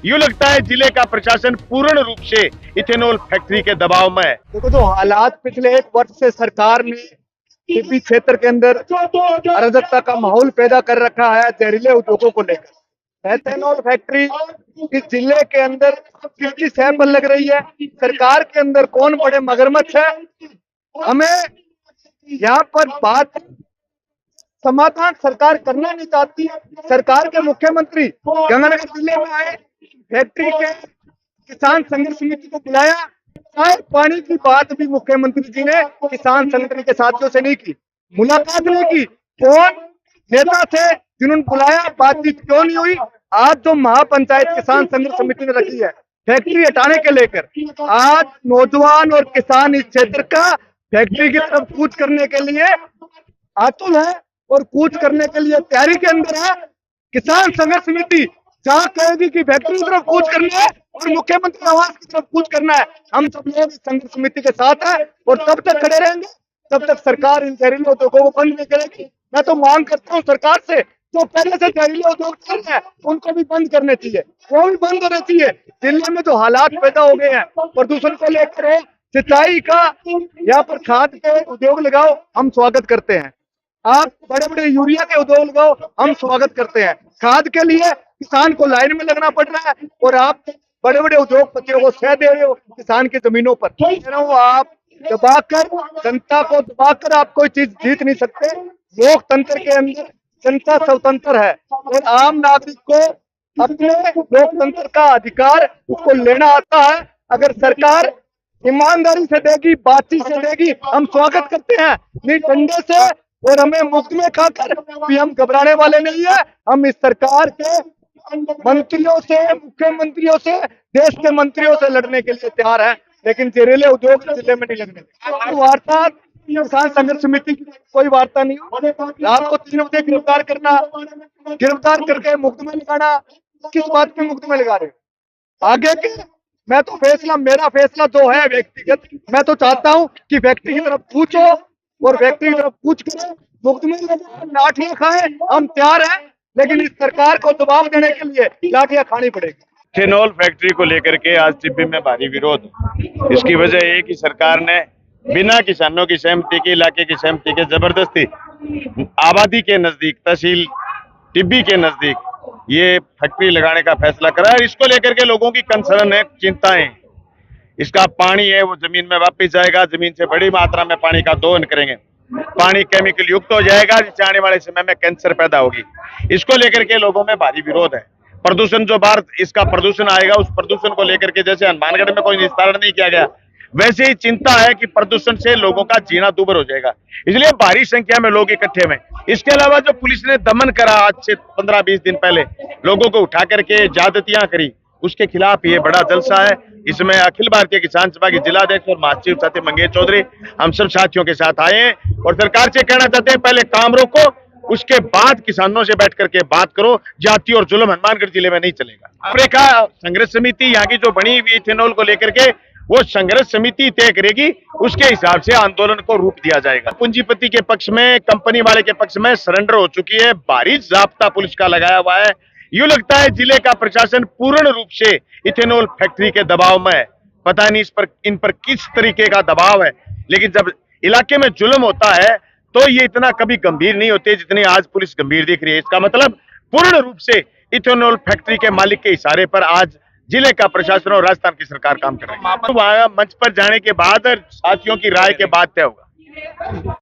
यूं लगता है जिले का प्रशासन पूर्ण रूप से इथेनॉल फैक्ट्री के दबाव में है। देखो, जो हालात पिछले एक वर्ष से सरकार ने टीपी क्षेत्र के अंदर अराजकता का माहौल पैदा कर रखा है जहरीले उद्योगों को लेकर। एथेनॉल फैक्ट्री इस जिले के अंदर किसकी सह पर लग रही है, सरकार के अंदर कौन बड़े मगरमच्छ है, हमें यहाँ पर बात समाधान सरकार करना नहीं चाहती है। सरकार के मुख्यमंत्री गंगानगर जिले में आए, फैक्ट्री के किसान संघर्ष समिति को बुलाया, चाय पानी की बात भी मुख्यमंत्री जी ने किसान संगठन के साथियों से नहीं की, मुलाकात नहीं की। कौन नेता थे जिन्होंने बुलाया, बातचीत क्यों नहीं हुई? आज जो महापंचायत किसान संघर्ष समिति ने रखी है फैक्ट्री हटाने के लेकर, आज नौजवान और किसान इस क्षेत्र का फैक्ट्री की तरफ कूच करने के लिए आतुर है और कूच करने के लिए तैयारी के अंदर है। किसान संघर्ष समिति जहाँ कहेगी कि फैक्ट्री की तरफ कूच करना है और मुख्यमंत्री आवास की तरफ कूच करना है, हम सब लोग इस संघर्ष समिति के साथ है और तब तक खड़े रहेंगे तब तक सरकार इन जहरीले उद्योगों को बंद नहीं करेगी। मैं तो मांग करता हूँ सरकार से, जो पहले से जहरीले उद्योग चल रहे हैं उनको भी बंद करने चाहिए, वो भी बंद होने चाहिए। जिले में जो हालात पैदा हो गए हैं प्रदूषण को लेकर, सिंचाई का यहाँ पर खाद के उद्योग लगाओ, हम स्वागत करते हैं। आप बड़े बड़े यूरिया के उद्योग लगाओ, हम स्वागत करते हैं। खाद के लिए किसान को लाइन में लगना पड़ रहा है और आप बड़े बड़े उद्योगपतियों को सह दे रहे हो किसान की जमीनों पर। कह रहा हूँ, आप दबाकर, जनता को दबाकर आप कोई चीज जीत नहीं सकते। लोकतंत्र के अंदर जनता स्वतंत्र है और आम नागरिक को अपने लोकतंत्र का अधिकार उसको लेना आता है। अगर सरकार ईमानदारी से देगी, बातचीत से देगी, हम स्वागत करते हैं, नहीं डंडे से और हमें मुफ्त में खाकर भी हम घबराने वाले नहीं है। हम इस सरकार के मंत्रियों से, मुख्यमंत्रियों से, देश के मंत्रियों से लड़ने के लिए तैयार है, लेकिन जहरीले उद्योग जिले में नहीं लगने देंगे। वार्ता किसान संघर्ष समिति की कोई वार्ता नहीं हो। रात को 3 बजे गिरफ्तार करना, गिरफ्तार करके मुफ्त में लगाना, किस बात पे मुफ्त में लगा रहे हो? आगे के मैं तो फैसला, मेरा फैसला जो है व्यक्तिगत, मैं तो चाहता हूँ कि फैक्ट्री की तरफ पूछो और फैक्ट्री की तरफ पूछ कर मुफ्त में लाठियां खाएं, हम तैयार हैं, लेकिन इस सरकार को दबाव देने के लिए लाठियां खानी पड़ेगी। इथेनॉल फैक्ट्री को लेकर के आज टिब्बी में भारी विरोध। इसकी वजह ये कि सरकार ने बिना किसानों की सहमति के, इलाके की सहमति के, जबरदस्ती आबादी के नजदीक, तहसील टिब्बी के नजदीक ये फैक्ट्री लगाने का फैसला करा है। इसको लेकर के लोगों की कंसर्न है, चिंताएं। इसका पानी है वो जमीन में वापस जाएगा, जमीन से बड़ी मात्रा में पानी का दोहन करेंगे, पानी केमिकल युक्त हो जाएगा, जिससे आने वाले समय में कैंसर पैदा होगी। इसको लेकर के लोगों में भारी विरोध है। प्रदूषण जो बाहर इसका प्रदूषण आएगा, उस प्रदूषण को लेकर के जैसे हनुमानगढ़ में कोई निस्तारण नहीं किया गया, वैसे ही चिंता है कि प्रदूषण से लोगों का जीना दूभर हो जाएगा, इसलिए भारी संख्या में लोग इकट्ठे हुए। इसके अलावा जो पुलिस ने दमन करा आज से 15-20 दिन पहले, लोगों को उठा करके ज्यादतियां करी, उसके खिलाफ ये बड़ा जलसा है। इसमें अखिल भारतीय किसान सभा के जिलाध्यक्ष और महासचिव साथी मंगेश चौधरी हम सब साथियों के साथ आए हैं और सरकार से कहना चाहते हैं, पहले काम रोको, उसके बाद किसानों से बैठ करके बात करो। जाति और जुल्म हनुमानगढ़ जिले में नहीं चलेगा। अफ्रीका संघर्ष समिति यहाँ की जो बनी हुई इथेनॉल को लेकर के, वो संघर्ष समिति तय करेगी, उसके हिसाब से आंदोलन को रूप दिया जाएगा। पूंजीपति के पक्ष में, कंपनी वाले के पक्ष में सरेंडर हो चुकी है, भारी जाब्ता पुलिस का लगाया हुआ है। यूं लगता है जिले का प्रशासन पूर्ण रूप से इथेनॉल फैक्ट्री के दबाव में है। पता नहीं इन पर किस तरीके का दबाव है, लेकिन जब इलाके में जुल्म होता है तो ये इतना कभी गंभीर नहीं होते जितनी आज पुलिस गंभीर दिख रही है। इसका मतलब पूर्ण रूप से इथेनॉल फैक्ट्री के मालिक के इशारे पर आज जिले का प्रशासन और राजस्थान की सरकार काम कर रही है। वहां मंच पर जाने के बाद साथियों की राय के बाद तय होगा।